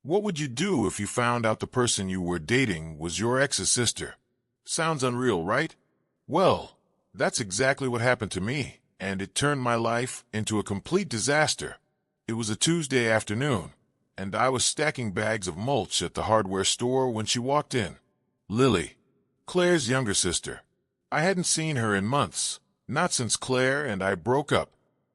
What would you do if you found out the person you were dating was your ex's sister? Sounds unreal, right? Well, that's exactly what happened to me, and it turned my life into a complete disaster. It was a Tuesday afternoon, and I was stacking bags of mulch at the hardware store when she walked in. Lily, Claire's younger sister. I hadn't seen her in months, not since Claire and I broke up.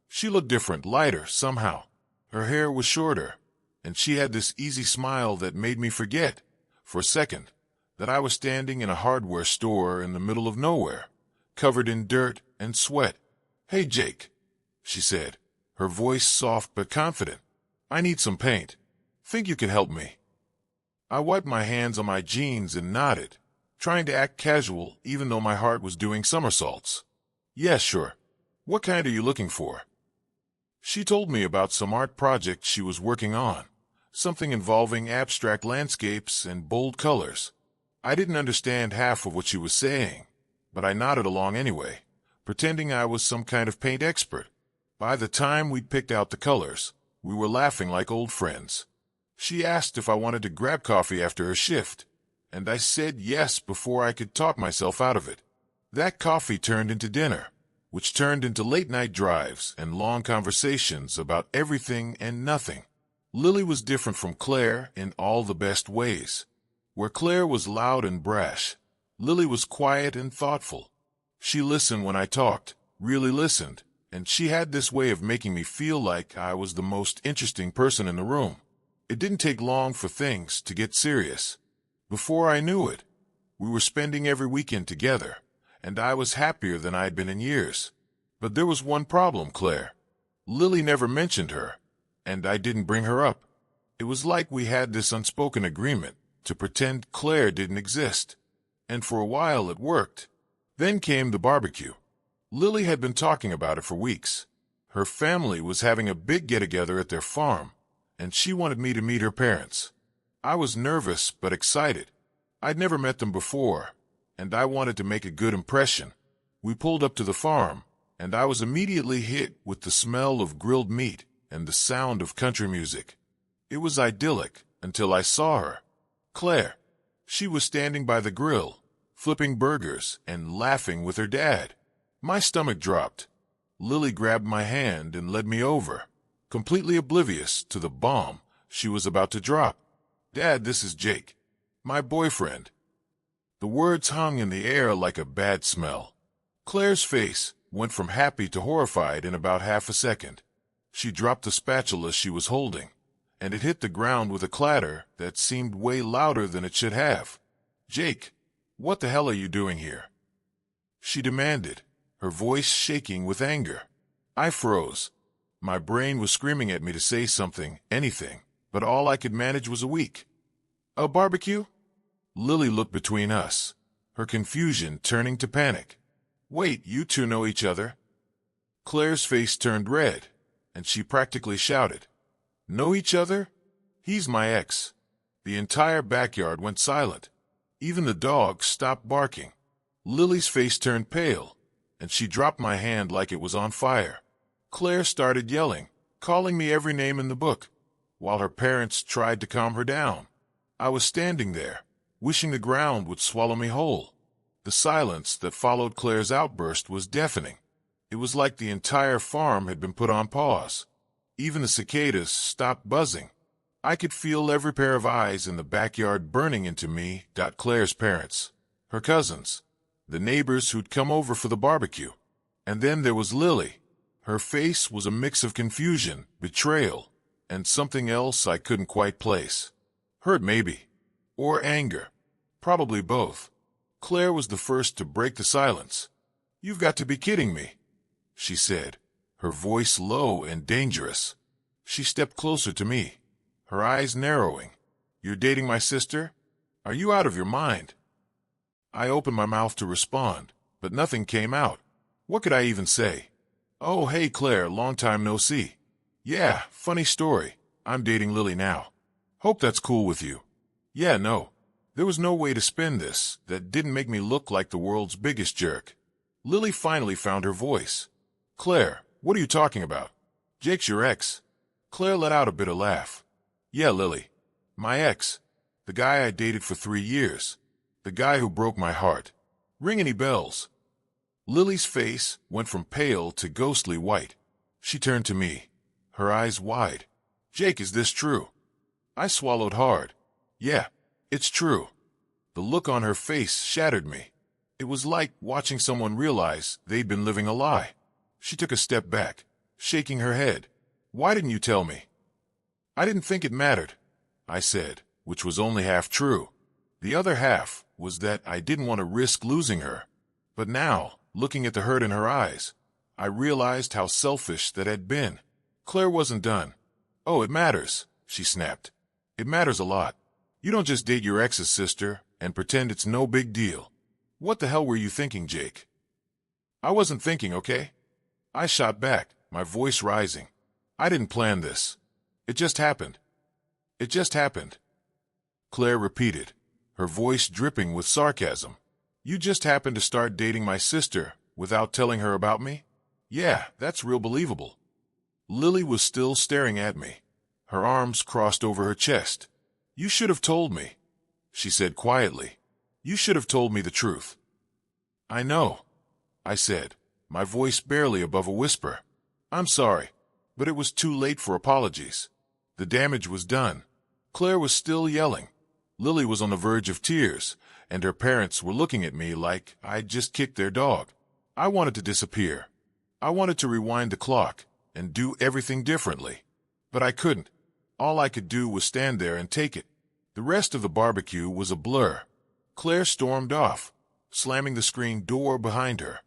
She looked different, lighter, somehow. Her hair was shorter, and she had this easy smile that made me forget, for a second, that I was standing in a hardware store in the middle of nowhere, covered in dirt and sweat. "Hey, Jake," she said, her voice soft but confident. "I need some paint. Think you can help me?" I wiped my hands on my jeans and nodded, trying to act casual even though my heart was doing somersaults. "Yeah, sure. What kind are you looking for?" She told me about some art project she was working on, something involving abstract landscapes and bold colors. I didn't understand half of what she was saying, but I nodded along anyway, pretending I was some kind of paint expert. By the time we'd picked out the colors, we were laughing like old friends. She asked if I wanted to grab coffee after her shift, and I said yes before I could talk myself out of it. That coffee turned into dinner, which turned into late-night drives and long conversations about everything and nothing. Lily was different from Claire in all the best ways. Where Claire was loud and brash, Lily was quiet and thoughtful. She listened when I talked, really listened, and she had this way of making me feel like I was the most interesting person in the room. It didn't take long for things to get serious. Before I knew it, we were spending every weekend together, and I was happier than I'd been in years. But there was one problem, Claire. Lily never mentioned her, and I didn't bring her up. It was like we had this unspoken agreement to pretend Claire didn't exist. And for a while it worked. Then came the barbecue. Lily had been talking about it for weeks. Her family was having a big get-together at their farm, and she wanted me to meet her parents. I was nervous but excited. I'd never met them before, and I wanted to make a good impression. We pulled up to the farm, and I was immediately hit with the smell of grilled meat and the sound of country music. It was idyllic until I saw her. Claire. She was standing by the grill, flipping burgers and laughing with her dad. My stomach dropped. Lily grabbed my hand and led me over, completely oblivious to the bomb she was about to drop. "Dad, this is Jake, my boyfriend." The words hung in the air like a bad smell. Claire's face went from happy to horrified in about half a second. She dropped the spatula she was holding, and it hit the ground with a clatter that seemed way louder than it should have. "Jake, what the hell are you doing here?" she demanded, her voice shaking with anger. I froze. My brain was screaming at me to say something, anything, but all I could manage was a weak. "A barbecue?" Lily looked between us, her confusion turning to panic. "Wait, you two know each other?" Claire's face turned red, and she practically shouted, "Know each other? He's my ex." The entire backyard went silent. Even the dogs stopped barking. Lily's face turned pale, and she dropped my hand like it was on fire. Claire started yelling, calling me every name in the book, while her parents tried to calm her down. I was standing there, wishing the ground would swallow me whole. The silence that followed Claire's outburst was deafening. It was like the entire farm had been put on pause. Even the cicadas stopped buzzing. I could feel every pair of eyes in the backyard burning into me. Claire's parents, her cousins, the neighbors who'd come over for the barbecue. And then there was Lily. Her face was a mix of confusion, betrayal, and something else I couldn't quite place. Hurt, maybe. Or anger. Probably both. Claire was the first to break the silence. "You've got to be kidding me," she said, her voice low and dangerous. She stepped closer to me, her eyes narrowing. "You're dating my sister? Are you out of your mind?" I opened my mouth to respond, but nothing came out. What could I even say? "Oh, hey Claire, long time no see." "Yeah, funny story. I'm dating Lily now. Hope that's cool with you." "Yeah, no." There was no way to spin this that didn't make me look like the world's biggest jerk. Lily finally found her voice. "Claire, what are you talking about? Jake's your ex." Claire let out a bitter laugh. "Yeah, Lily. My ex. The guy I dated for 3 years. The guy who broke my heart. Ring any bells? Lily's face went from pale to ghostly white. She turned to me, her eyes wide. Jake, is this true? I swallowed hard. Yeah, it's true. The look on her face shattered me. It was like watching someone realize they'd been living a lie. She took a step back, shaking her head. Why didn't you tell me? I didn't think it mattered, I said, which was only half true. The other half was that I didn't want to risk losing her. But now, looking at the hurt in her eyes, I realized how selfish that had been. Claire wasn't done. Oh, it matters, she snapped. It matters a lot. You don't just date your ex's sister and pretend it's no big deal. What the hell were you thinking, Jake? I wasn't thinking, okay? I shot back, my voice rising. I didn't plan this. It just happened. It just happened. Claire repeated, her voice dripping with sarcasm. You just happened to start dating my sister without telling her about me? Yeah, that's real believable. Lily was still staring at me, her arms crossed over her chest. You should have told me, she said quietly. You should have told me the truth. I know, I said, my voice barely above a whisper. I'm sorry, but it was too late for apologies. The damage was done. Claire was still yelling. Lily was on the verge of tears, and her parents were looking at me like I'd just kicked their dog. I wanted to disappear. I wanted to rewind the clock and do everything differently. But I couldn't. All I could do was stand there and take it. The rest of the barbecue was a blur. Claire stormed off, slamming the screen door behind her.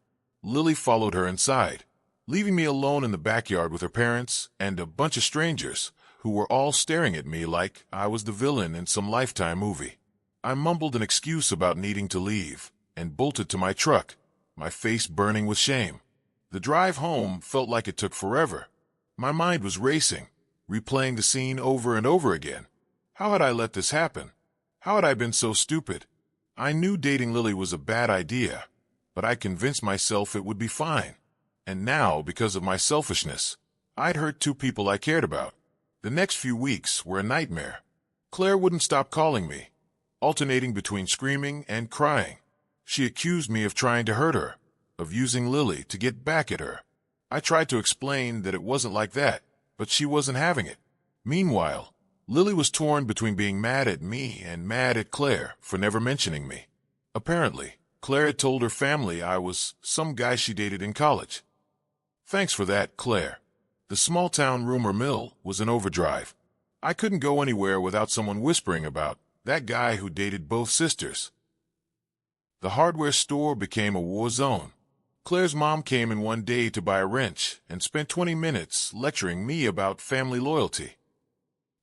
Lily followed her inside, leaving me alone in the backyard with her parents and a bunch of strangers who were all staring at me like I was the villain in some Lifetime movie. I mumbled an excuse about needing to leave and bolted to my truck, my face burning with shame. The drive home felt like it took forever. My mind was racing, replaying the scene over and over again. How had I let this happen? How had I been so stupid? I knew dating Lily was a bad idea, but I convinced myself it would be fine. And now, because of my selfishness, I'd hurt 2 people I cared about. The next few weeks were a nightmare. Claire wouldn't stop calling me, alternating between screaming and crying. She accused me of trying to hurt her, of using Lily to get back at her. I tried to explain that it wasn't like that, but she wasn't having it. Meanwhile, Lily was torn between being mad at me and mad at Claire for never mentioning me. Apparently, Claire had told her family I was some guy she dated in college. Thanks for that, Claire. The small-town rumor mill was in overdrive. I couldn't go anywhere without someone whispering about that guy who dated both sisters. The hardware store became a war zone. Claire's mom came in one day to buy a wrench and spent 20 minutes lecturing me about family loyalty.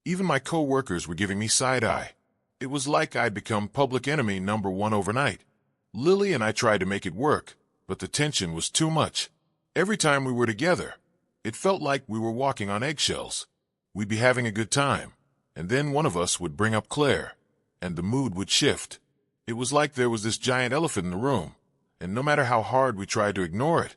Even my co-workers were giving me side-eye. It was like I'd become public enemy number 1 overnight. Lily and I tried to make it work, but the tension was too much. Every time we were together, it felt like we were walking on eggshells. We'd be having a good time, and then one of us would bring up Claire, and the mood would shift. It was like there was this giant elephant in the room, and no matter how hard we tried to ignore it,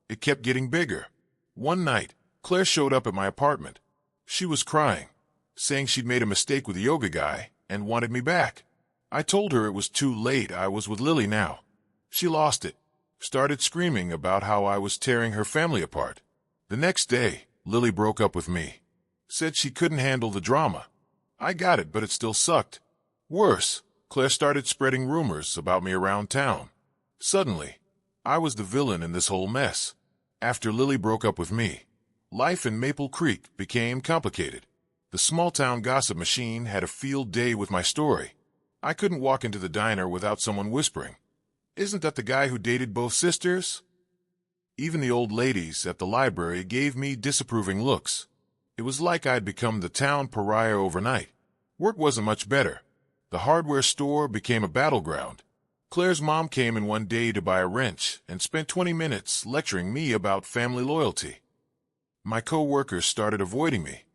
it kept getting bigger. One night, Claire showed up at my apartment. She was crying, saying she'd made a mistake with the yoga guy and wanted me back. I told her it was too late. I was with Lily now. She lost it, started screaming about how I was tearing her family apart. The next day, Lily broke up with me, said she couldn't handle the drama. I got it, but it still sucked. Worse, Claire started spreading rumors about me around town. Suddenly, I was the villain in this whole mess. After Lily broke up with me, life in Maple Creek became complicated. The small-town gossip machine had a field day with my story. I couldn't walk into the diner without someone whispering, "Isn't that the guy who dated both sisters?" Even the old ladies at the library gave me disapproving looks. It was like I'd become the town pariah overnight. Work wasn't much better. The hardware store became a battleground. Claire's mom came in one day to buy a wrench and spent 20 minutes lecturing me about family loyalty. My co-workers started avoiding me,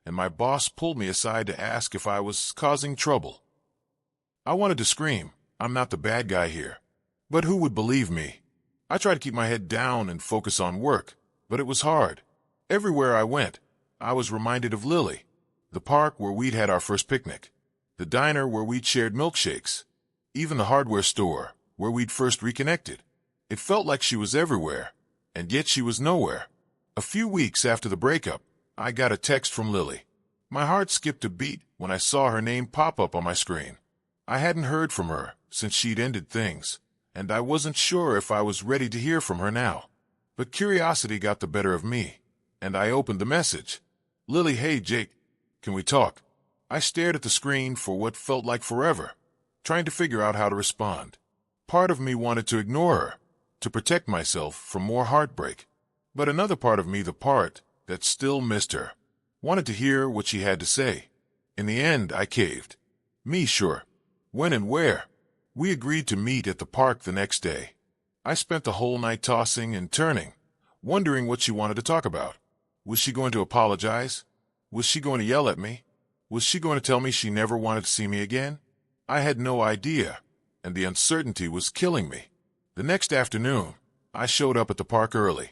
and my boss pulled me aside to ask if I was causing trouble. I wanted to scream, "I'm not the bad guy here." But who would believe me? I tried to keep my head down and focus on work, but it was hard. Everywhere I went, I was reminded of Lily, the park where we'd had our first picnic, the diner where we'd shared milkshakes, even the hardware store where we'd first reconnected. It felt like she was everywhere, and yet she was nowhere. A few weeks after the breakup, I got a text from Lily. My heart skipped a beat when I saw her name pop up on my screen. I hadn't heard from her since she'd ended things, and I wasn't sure if I was ready to hear from her now. But curiosity got the better of me, and I opened the message. Lily, hey Jake, can we talk? I stared at the screen for what felt like forever, trying to figure out how to respond. Part of me wanted to ignore her, to protect myself from more heartbreak. But another part of me, the part that still missed her, wanted to hear what she had to say. In the end, I caved. Me, sure. When and where? We agreed to meet at the park the next day. I spent the whole night tossing and turning, wondering what she wanted to talk about. Was she going to apologize? Was she going to yell at me? Was she going to tell me she never wanted to see me again? I had no idea, and the uncertainty was killing me. The next afternoon, I showed up at the park early.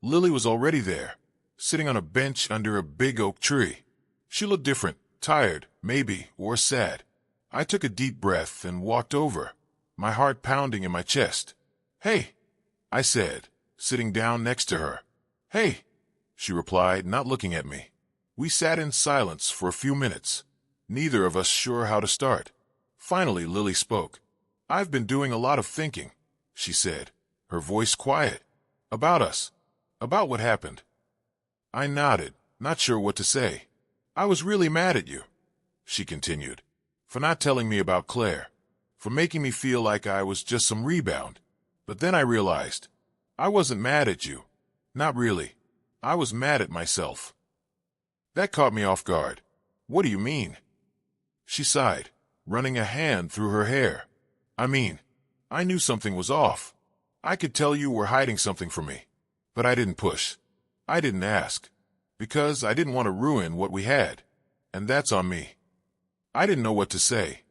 Lily was already there, sitting on a bench under a big oak tree. She looked different, tired, maybe, or sad. I took a deep breath and walked over, my heart pounding in my chest. Hey, I said, sitting down next to her. Hey, she replied, not looking at me. We sat in silence for a few minutes, neither of us sure how to start. Finally, Lily spoke. I've been doing a lot of thinking, she said, her voice quiet. About us. About what happened. I nodded, not sure what to say. I was really mad at you, she continued, for not telling me about Claire, for making me feel like I was just some rebound. But then I realized, I wasn't mad at you. Not really. I was mad at myself. That caught me off guard. What do you mean? She sighed, running a hand through her hair. I mean, I knew something was off. I could tell you were hiding something from me. But I didn't push. I didn't ask. Because I didn't want to ruin what we had. And that's on me. I didn't know what to say.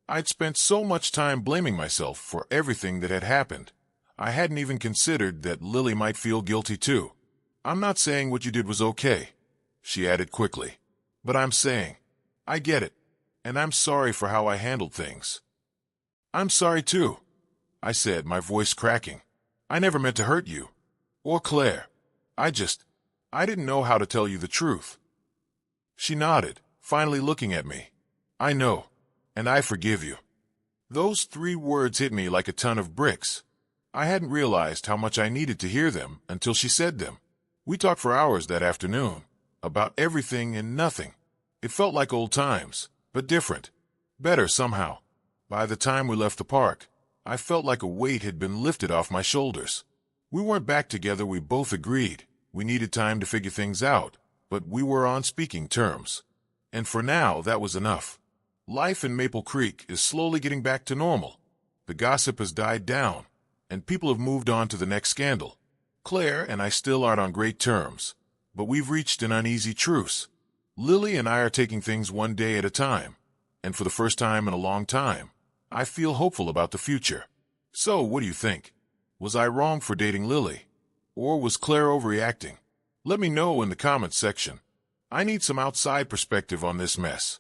I'd spent so much time blaming myself for everything that had happened. I hadn't even considered that Lily might feel guilty too. I'm not saying what you did was okay, she added quickly. But I'm saying, I get it. And I'm sorry for how I handled things. I'm sorry too, I said, my voice cracking. I never meant to hurt you. Or Claire. I didn't know how to tell you the truth. She nodded, finally looking at me. I know, and I forgive you. Those 3 words hit me like a ton of bricks. I hadn't realized how much I needed to hear them until she said them. We talked for hours that afternoon, about everything and nothing. It felt like old times, but different. Better somehow. By the time we left the park, I felt like a weight had been lifted off my shoulders. We weren't back together, we both agreed. We needed time to figure things out, but we were on speaking terms. And for now, that was enough. Life in Maple Creek is slowly getting back to normal. The gossip has died down, and people have moved on to the next scandal. Claire and I still aren't on great terms, but we've reached an uneasy truce. Lily and I are taking things one day at a time, and for the first time in a long time, I feel hopeful about the future. So, what do you think? Was I wrong for dating Lily? Or was Claire overreacting? Let me know in the comments section. I need some outside perspective on this mess.